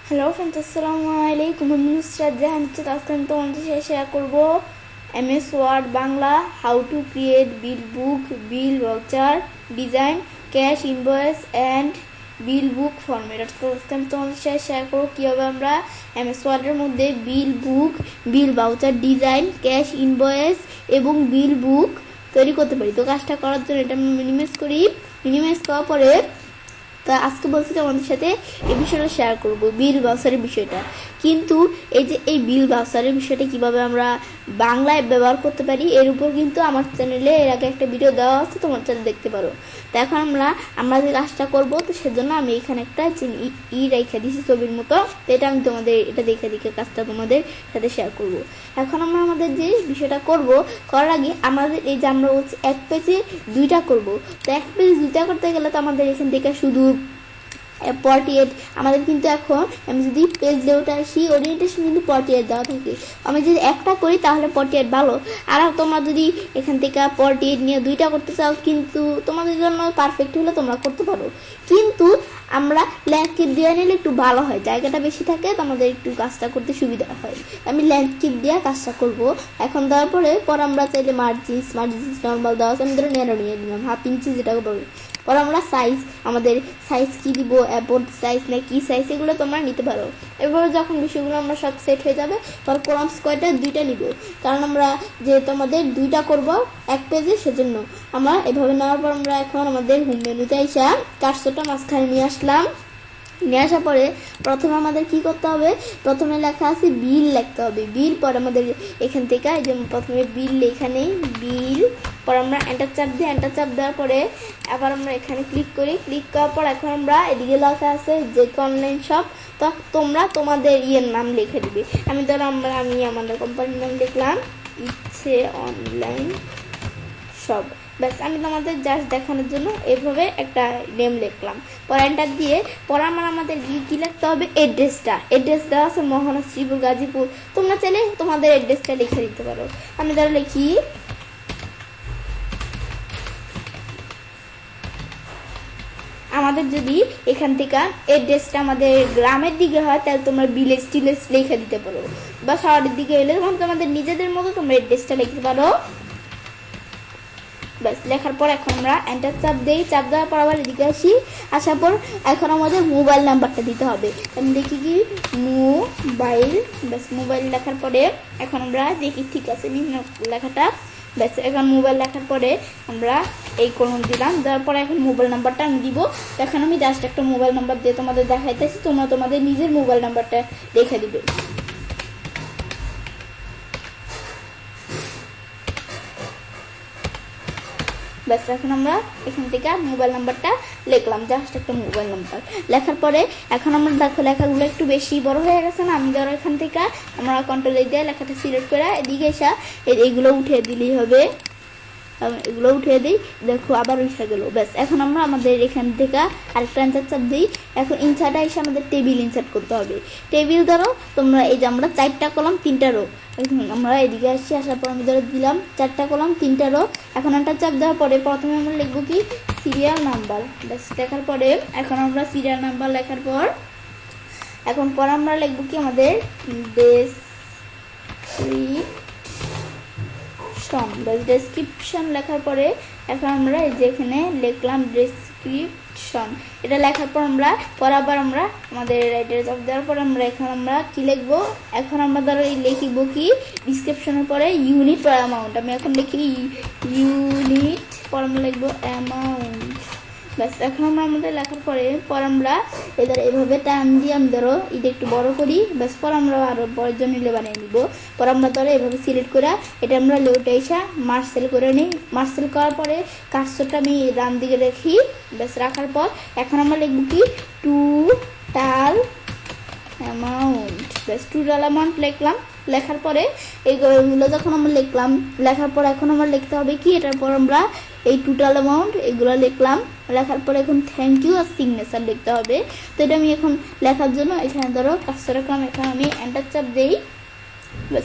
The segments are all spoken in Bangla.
হ্যালো ফ্রেন্ডস, আসসালামু আলাইকুম। আমি নুসরাত জাহান। আজকে আমি তোমাদের সাথে শেয়ার করবো MS word Bangla how to create bill book, bill voucher, design, cash invoice and bill book format. আজকে আমি তোমাদের সাথে শেয়ার করবো কীভাবে আমরা MS ওয়ার্ডের মধ্যে bill book, bill voucher, design, cash invoice এবং বিল বুক তৈরি করতে পারি। তো কাজটা করার জন্য এটা আমি মিনিমাইজ করার পরে তা আজকে বলছি তোমাদের সাথে এই বিষয়টা শেয়ার করব, বিল ভাউচারের বিষয়টা। কিন্তু এই বিল ভাউচারের বিষয়টা কিভাবে আমরা বাংলায় ব্যবহার করতে পারি এর উপর কিন্তু আমার চ্যানেলে এর আগে একটা ভিডিও দেওয়া আছে, তোমার চ্যানেল দেখতে পারো। তো এখন আমরা যে কাজটা করব, তো সেজন্য আমি এখানে একটা রেখে দিয়েছি ছবির মতো। তো এটা আমি তোমাদের এটা দেখে কাজটা তোমাদের সাথে শেয়ার করব। এখন আমরা আমাদের যে বিষয়টা করার আগে আমাদের এই যে আমরা হচ্ছে এক পেজে দুইটা করব। তো এক পেজে দুইটা করতে গেলে তো আমাদের এখান থেকে শুধু 48 আমাদের কিন্তু এখন আমি যদি পেজ লেআউটে আসি ওরিয়েন্টেশন কিন্তু 48 দেওয়া থাকে। আমি যদি একটা করি তাহলে 48 ভালো। আর তোমরা যদি এখান থেকে 48 নিয়ে দুইটা করতে চাও কিন্তু তোমাদের জন্য পারফেক্ট হলে তোমরা করতে পারো। কিন্তু আমরা ল্যান্ডস্কেপ দিয়ে নিলে একটু ভালো হয়, জায়গাটা বেশি থাকে, তোমাদের একটু কাজটা করতে সুবিধা হয়। আমি ল্যান্ডস্কেপ দিয়ে কাজটা করব। এখন দেওয়ার পর আমরা চাইলে মার্জিনস নর্মাল দেওয়া আছে, আমি ধরো ন্যারো নিয়ে দিলাম 1/2 ইঞ্চি যেটা বলে। পর আমরা আমাদের সাইজ কি দিব, অ্যাবোর্ড সাইজ না কি সাইজ, এগুলো তোমরা নিতে পারো। এরপরে যখন বিষয়গুলো আমরা সব সেট হয়ে যাবে পর কলামস কয়টা দুইটা নিব, কারণ আমরা যেহেতু আমাদের দুইটা করব এক পেজে, সেজন্য আমরা এভাবে নেওয়ার পর আমরা এখন আমাদের হোম মেনুতে এসে কার্সরটা মাঝখানে নিয়ে আসার পরে প্রথমে আমাদের কি করতে হবে, প্রথমে লেখা আছে বিল লিখতে হবে। বিল পর আমাদের এখান থেকে যে প্রথমে বিল লেখা নেই, বিল পর আমরা এন্টার চাপ দেওয়ার পরে আবার আমরা এখানে ক্লিক করার পর এখন আমরা এদিকে লেখা আছে যে অনলাইন শপ। তো তোমরা তোমাদের নাম লিখে দিবে। আমি আমাদের কোম্পানির নাম লিখলাম ইচ্ছে অনলাইন শপ। ব্যাস, আমি তোমাদের জাস্ট দেখানোর জন্য এইভাবে একটা নেম লিখলাম। পর এন্টার দিয়ে পর আমাদের কি লিখতে হবে, অ্যাড্রেস দেওয়া আছে মোহনা, শ্রীপুর, গাজীপুর। তোমরা চাইলে তোমাদের অ্যাড্রেসটা লিখে দিতে পারো। আমি ধরো লিখি আমাদের যদি এখান থেকে অ্যাড্রেসটা আমাদের গ্রামের দিকে হয় তাহলে তোমরা ভিলেজ টিলেজ লিখে দিতে পারো, বা শহরের দিকে এলে তোমাদের নিজেদের মতো তোমরা অ্যাড্রেসটা লিখতে পারো। ব্যাস, লেখার পর এখন আমরা এন্টার চাপ দেওয়ার পর আবার এদিকে আসার পর এখন আমাদের মোবাইল নাম্বারটা দিতে হবে। আমি দেখি কি মোবাইল, ব্যাস মোবাইল লেখার পরে এখন আমরা দেখি ঠিক আছে লেখাটা। ব্যাস, এখন মোবাইল লেখার পরে আমরা এই কলম দিলাম, দেওয়ার পরে এখন মোবাইল নাম্বারটা আমি দিব। এখন আমি জাস্ট একটা মোবাইল নাম্বার দিয়ে তোমাদের দেখাইতেছি, তোমরা তোমাদের নিজের মোবাইল নাম্বারটা দেখে দিবে। ব্যাস, এখন আমরা এখান থেকে মোবাইল নাম্বারটা লিখলাম, জাস্ট একটা মোবাইল নাম্বার লেখার পরে এখন আমরা দেখো লেখাগুলো একটু বেশি বড় হয়ে গেছে না। আমি ধরো এখান থেকে আমরা কন্ট্রোল দিয়ে লেখাটা সিলেক্ট করে এদিকে এসে এগুলো উঠিয়ে দিলেই হবে। এগুলো উঠিয়ে দিই, দেখো আবার উঠে গেল। ব্যাস, এখন আমরা আমাদের এখান থেকে আরেকটা ইনসার্ট চাপ দিই। এখন ইনসার্টে এসে আমাদের টেবিল ইনসার্ট করতে হবে। টেবিল ধরো তোমরা এই যে আমরা 4টা কলাম 3টা রো, আমরা এদিকে আসার পর আমি ধরো দিলাম 4টা কলাম 3টা রো। এখন একটা চাপ দেওয়ার পরে প্রথমে আমরা লিখবো কি সিরিয়াল নাম্বার। ব্যাস, লেখার পরে এখন আমরা সিরিয়াল নাম্বার লেখার পর আমরা লিখবো কি আমাদের ডেসক্রিপশন লেখার পরে এখন আমরা এই যে এখানে লিখলাম ডেসক্রিপশন। এটা লেখার পর আবার আমরা আমাদের রাইটারে চাপ দেওয়ার পর এখন আমরা কি লিখবো, এখন আমরা ধরো লিখবো কি ডিসক্রিপশনের পরে ইউনিট পর অ্যামাউন্ট। আমি এখন লিখি ইউনিট পর আমরা লিখবো অ্যামাউন্ট। ব্যাস, এখন আমরা আমাদের লেখার পরে আমরা এদের এইভাবে টান দিয়ে আমি ধরো এটা একটু বড় করি। ব্যাস, পর আমরা আরো বড়ের জন্য বানিয়ে নিব। পর আমরা ধরো এভাবে সিলেক্ট করে এটা আমরা লেউটে এসে মার্সেল করে নিই। মার্সেল করার পরে কার্সরটা আমি ডান দিকে রাখি। ব্যাস, রাখার পর এখন আমরা লিখবো কি টোটাল অ্যামাউন্ট। ব্যাস, টোটাল অ্যামাউন্ট লিখলাম। লেখার পরে এইগুলো যখন আমরা লেখার পর এখন আমরা লিখতে হবে কি এটার পর আমরা এই টোটাল অ্যামাউন্ট এগুলো লিখলাম। লেখার পরে এখন থ্যাংক ইউ আর সিগনেচার লিখতে হবে। তো এটা আমি এখন লেখার জন্য এখানে ধরো কাজটা রাখলাম। এখন আমি এন্টার চাপ দিই।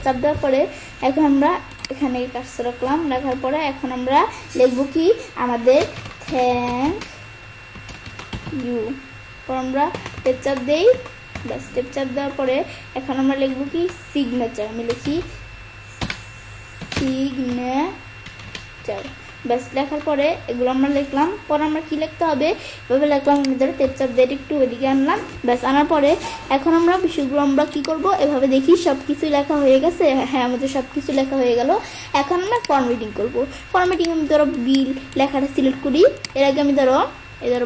চাপ দেওয়ার পরে এখন আমরা এখানে কাজটা রাখলাম। লেখার পরে এখন আমরা লিখবো কি আমাদের থ্যাংক ইউ। পর আমরা চাপ দিই। ব্যাস স্টেপ চাপ দেওয়ার পরে এখন আমরা লিখবো কি সিগনেচার, আমি লিখি সিগনেচার। ব্যাস লেখার পরে এগুলো আমরা লিখলাম, পরে আমরা কি লিখতে হবে এভাবে লিখলাম, আমি ধরো টেপ চাপ দিয়ে একটু ওইদিকে আনলাম। ব্যাস আনার পরে এখন আমরা বিষয়গুলো আমরা কি করব এভাবে দেখি সব কিছু লেখা হয়ে গেছে। হ্যাঁ আমাদের সব কিছু লেখা হয়ে গেল। এখন আমরা ফরম্যাটিং করব। ফরম্যাটিং আমি ধরো বিল লেখাটা সিলেক্ট করি। এর আগে আমি ধরো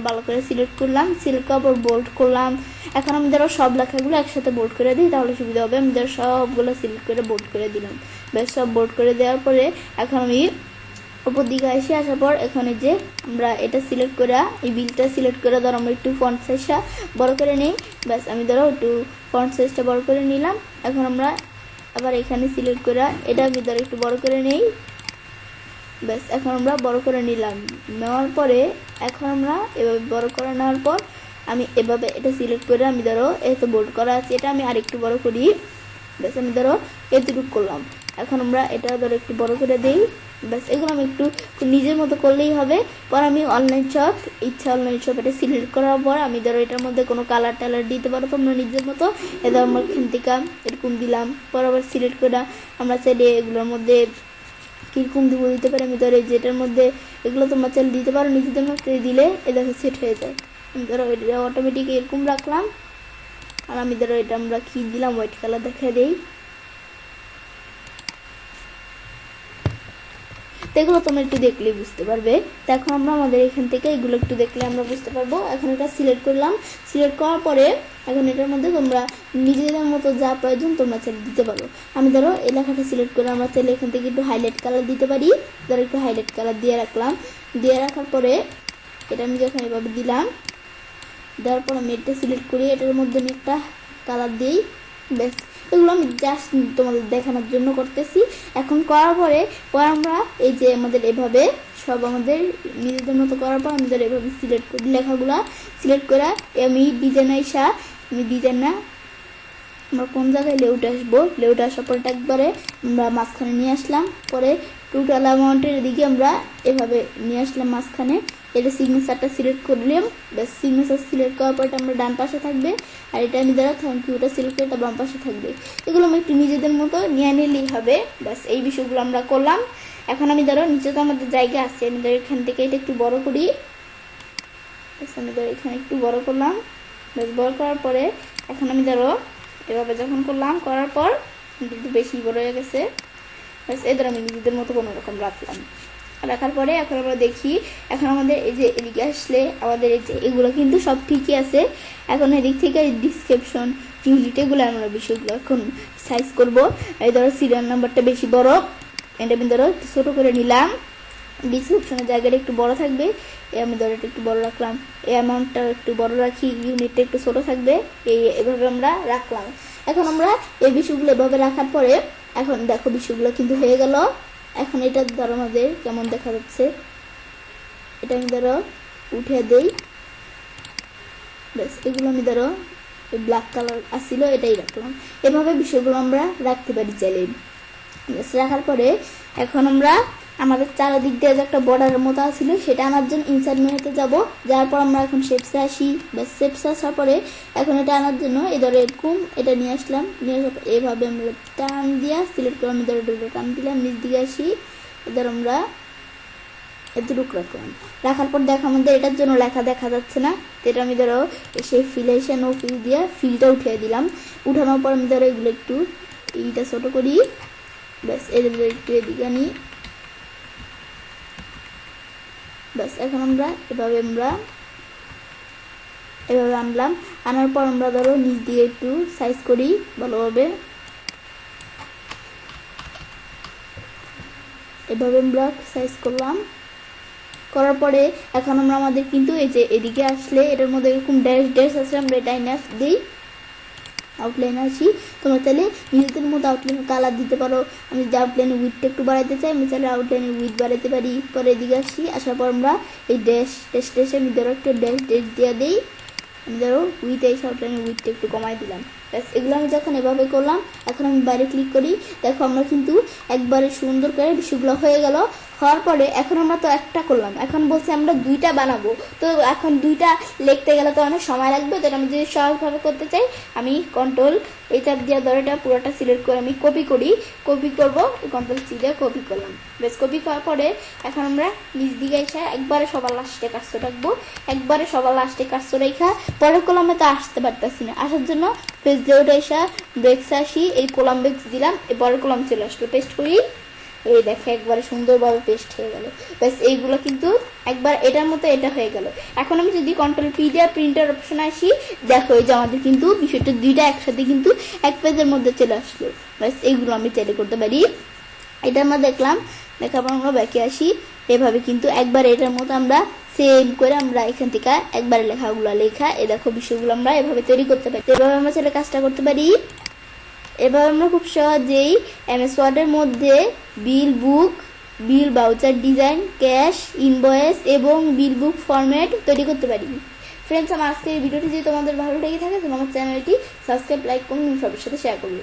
ভালো করে সিলেক্ট করলাম, সিলেক্ট করার পর বোল্ড করলাম। এখন আমি ধরো সব লেখাগুলো একসাথে বোল্ড করে দিই, তাহলে সুবিধা হবে। আমি ধরো সবগুলো সিলেক্ট করে বোল্ড করে দিলাম। ব্যাস সব বোল্ড করে দেওয়ার পরে এখন আমি উপর দিকে এসে আসার পর এখানে যে আমরা এটা সিলেক্ট করে এই বিলটা সিলেক্ট করে ধরো আমরা একটু ফন্ট সাইজটা বড় করে নিই। ব্যাস আমি ধরো একটু ফন্ট সাইজটা বড় করে নিলাম। এখন আমরা আবার এখানে সিলেক্ট করে এটা আমি ধরো একটু বড় করে নেই। ব্যাস এখন আমরা বড় করে নিলাম। নেওয়ার পরে এখন আমরা এভাবে বড় করে নেওয়ার পর আমি এভাবে এটা সিলেক্ট করে আমি ধরো এত বোল্ড করা আছে এটা আমি আরেকটু বড় করি। ব্যাস আমি ধরো এতটুকু করলাম। এখন আমরা এটা ধরো একটু বড় করে দিই। ব্যাস এগুলো আমি একটু নিজের মতো করলেই হবে। পর আমি অনলাইন শপ অনলাইন শপ এটা সিলেক্ট করার পর আমি ধরো এটার মধ্যে কোনো কালার টালার দিতে পারো তোমরা নিজের মতো। এবার আমরা এখান থেকে এরকম দিলাম। পর আবার সিলেক্ট করে আমরা চাইলে এগুলোর মধ্যে কীরকম দিব দিতে পারি। আমি ধরো যেটার মধ্যে এগুলো তোমরা চাইলে দিতে পারো নিজেদের মতো দিলে এ দেখো সেট হয়ে যায়। আমি ধরো এটা অটোমেটিক এরকম রাখলাম। আর আমি ধরো এটা আমরা কি দিলাম হোয়াইট কালার দেখা দেই। তো এগুলো তোমরা একটু দেখলেই বুঝতে পারবে। তো এখন আমরা আমাদের এখান থেকে এগুলো একটু দেখলে আমরা বুঝতে পারবো। এখন এটা সিলেক্ট করলাম। সিলেক্ট করার পরে এখন এটার মধ্যে তোমরা নিজেদের মতো যা প্রয়োজন তোমরা চাইলে দিতে পারো। আমি ধরো এই লেখাটা সিলেক্ট করে আমরা চাইলে এখান থেকে একটু হাইলাইট কালার দিতে পারি। ধরো একটু হাইলাইট কালার দিয়ে রাখলাম। দিয়ে রাখার পরে এটা আমি যখন এভাবে দিলাম, দেওয়ার পর আমি এটা সিলেক্ট করি, এটার মধ্যে আমি একটা কালার দিই। ব্যাস এগুলো আমি জাস্ট তোমাদের দেখানোর জন্য করতেছি। এখন করার পরে আমরা এই যে আমাদের এভাবে সব আমাদের নিজেদের মতো করার পর আমাদের এভাবে সিলেক্ট করি লেখাগুলো সিলেক্ট করে আমি ডিজাইন আইসা আমি ডিজাইন না আমরা কোন জায়গায় লেউটে আসবো, লেউটে আসার পরে একবারে আমরা মাঝখানে নিয়ে আসলাম। পরে টোটাল অ্যামাউন্টের দিকে আমরা এভাবে নিয়ে আসলাম মাঝখানে। এটা সিগনেচারটা সিলেক্ট করলাম। ব্যাস সিগনেচার সিলেক্ট করার পর আমরা ডান পাশে থাকবে। আর এটা আমি দ্বারা থ্যাংক ইউটা সিলেক্ট করে এটা বাম পাশে থাকবে। এগুলো আমি একটু নিজেদের মতো নিয়ে নিলেই হবে। ব্যাস এই বিষয়গুলো আমরা করলাম। এখন আমি ধরো নিচে তো আমাদের জায়গা আছে, আমি ধরো এখান থেকে এটা একটু বড় করি। আমি ধরো এখানে একটু বড় করলাম। ব্যাস বড় করার পরে এখন আমি ধরো এভাবে যখন করলাম করার পর একটু বেশি বড় হয়ে গেছে। ব্যাস এদের আমি নিজেদের মতো কোনো রকম রাখলাম। রাখার পরে এখন আমরা দেখি এখন আমাদের এই যে এদিকে আসলে আমাদের এই যে এগুলো কিন্তু সব ঠিকই আছে। এখন এদিক থেকে ডিসক্রিপশন ইউনিট এগুলো আমরা বিষয়গুলো এখন সাইজ করব। এই ধরো সিরিয়াল নাম্বারটা বেশি বড়, এটা আমি ধরো ছোটো করে নিলাম। ডিসক্রিপশনের জায়গাটা একটু বড় থাকবে, আমি ধরো এটা একটু বড় রাখলাম। এই অ্যামাউন্টটা একটু বড় রাখি, ইউনিটটা একটু ছোটো থাকবে। এভাবে আমরা রাখলাম। এখন আমরা এই বিষয়গুলো এভাবে রাখার পরে এখন দেখো বিষয়গুলো কিন্তু হয়ে গেল। এখন এটা ধরো আমাদের কেমন দেখা যাচ্ছে, এটা আমি ধরো উঠে দেই। ব্যাস এগুলো আমি ধরো ব্ল্যাক কালার আসছিল এটাই রাখলাম। এভাবে বিষয়গুলো আমরা রাখতে পারি চাইলে। রাখার পরে এখন আমরা আমাদের চারিদিক দিয়ে যে একটা বর্ডারের মতো আসছিল সেটা আনার জন্য ইনসার্ট মেনুতে যাব। যাওয়ার পর আমরা এখন শেপসে আসি। ব্যাস শেপসে আসার পরে এখন এটা আনার জন্য এই ধরো এরকম এটা নিয়ে আসলাম। নিয়ে আসার পর এইভাবে আমরা টান দিয়া সিলেক্ট করে আমি ধরো টান দিলাম, নিচ দিকে আসি। এদের আমরা এতটুকু রাখলাম। রাখার পর দেখো আমাদের এটার জন্য লেখা দেখা যাচ্ছে না, তো এটা আমি ধরো সেই ফিলেশন ও ফিল দিয়ে ফিলটা উঠিয়ে দিলাম। উঠানোর পর আমি ধরো এগুলো একটু এইটা ছোটো করি। ব্যাস এদের একটু এদিকে আনি। ব্যাস এখন আমরা এভাবে আনলাম। আনার পর আমরা ধরো নিচ দিয়ে একটু সাইজ করি ভালোভাবে। এভাবে আমরা সাইজ করলাম। করার পরে এখন আমরা আমাদের কিন্তু এই যে এদিকে আসলে এটার মধ্যে এরকম ড্যাশ ড্যাশ আছে, আমরা এটা দিই আউটলাইন আসি। তোমরা চাইলে নিজেদের মতো আউটলাইনের কালার দিতে পারো। আমি যদি আউটলাইনের উইথটা একটু বাড়াইতে চাই আমি চাইলে আউটলাইনের উইথ বাড়াইতে পারি। পরে এদিকে আসি, আসার পর আমরা এই ড্যাশ ড্যাশে আমি ধরো একটা ড্যাশ ড্যাশ দিয়ে দিই। আমি ধরো উইথ এই আউটলাইনের উইথটা একটু কমাই দিলাম। ব্যাস এগুলো আমি যখন এভাবে করলাম, এখন আমি বাইরে ক্লিক করি, দেখো আমরা কিন্তু একবারে সুন্দর করে বিষয়গুলো হয়ে গেল। হওয়ার পরে এখন আমরা তো একটা করলাম, এখন বলছি আমরা দুইটা বানাবো, তো এখন দুইটা লিখতে গেলে তো অনেক সময় লাগবে। তো আমি যদি সহজভাবে করতে চাই, আমি কন্ট্রোল এই চাপ দিয়ে ধরে এটা পুরোটা সিলেক্ট করে আমি কপি করবো, কন্ট্রোল সি দিয়ে কপি করলাম। বেশ কপি করার পরে এখন আমরা নিচ দিকে এসে একবারে সবার লাস্টে কাজটা রাখবো, একবারে সবার লাস্টে কাজটা রেখা পরের কলামে তো আসতে পারতেছি না, আসার জন্য পেজ লেআউটে এসে ব্রেক্স আসি, এই কলাম ব্রেক্স দিলাম, এই পরের কলাম চলে আসলো, পেস্ট করি, এই দেখে একবারে সুন্দরভাবে পেস্ট হয়ে গেল। ব্যাস এইগুলো কিন্তু একবার এটার মতো এটা হয়ে গেল। এখন আমি যদি কন্ট্রোল পি দিয়ে প্রিন্টার অপশনে আসি, দেখো এই যে আমাদের কিন্তু বিষয়টা দুইটা একসাথে কিন্তু এক পেজের মধ্যে চলে আসলো। ব্যাস এইগুলো আমি চাইলে করতে পারি। এটা আমরা দেখলাম, দেখার পর আমরা ব্যাকে আসি, এভাবে কিন্তু একবার এটার মতো আমরা সেম করে আমরা এখান থেকে একবারে লেখাগুলো লেখা এই দেখো বিষয়গুলো আমরা এভাবে তৈরি করতে পারি। এভাবে আমরা চাইলে কাজটা করতে পারি। এবার আমরা খুব সহজেই এমএস ওয়ার্ডের মধ্যে bill book, bill voucher design, cash, invoice এবং বিল বুক ফরম্যাট তৈরি করতে পারি। ফ্রেন্ডস, আমার আজকের ভিডিওটি যদি তোমাদের ভালো লেগে থাকে তাহলে আমার চ্যানেলটি সাবস্ক্রাইব, লাইক করুন এবং সবার সাথে শেয়ার করুন।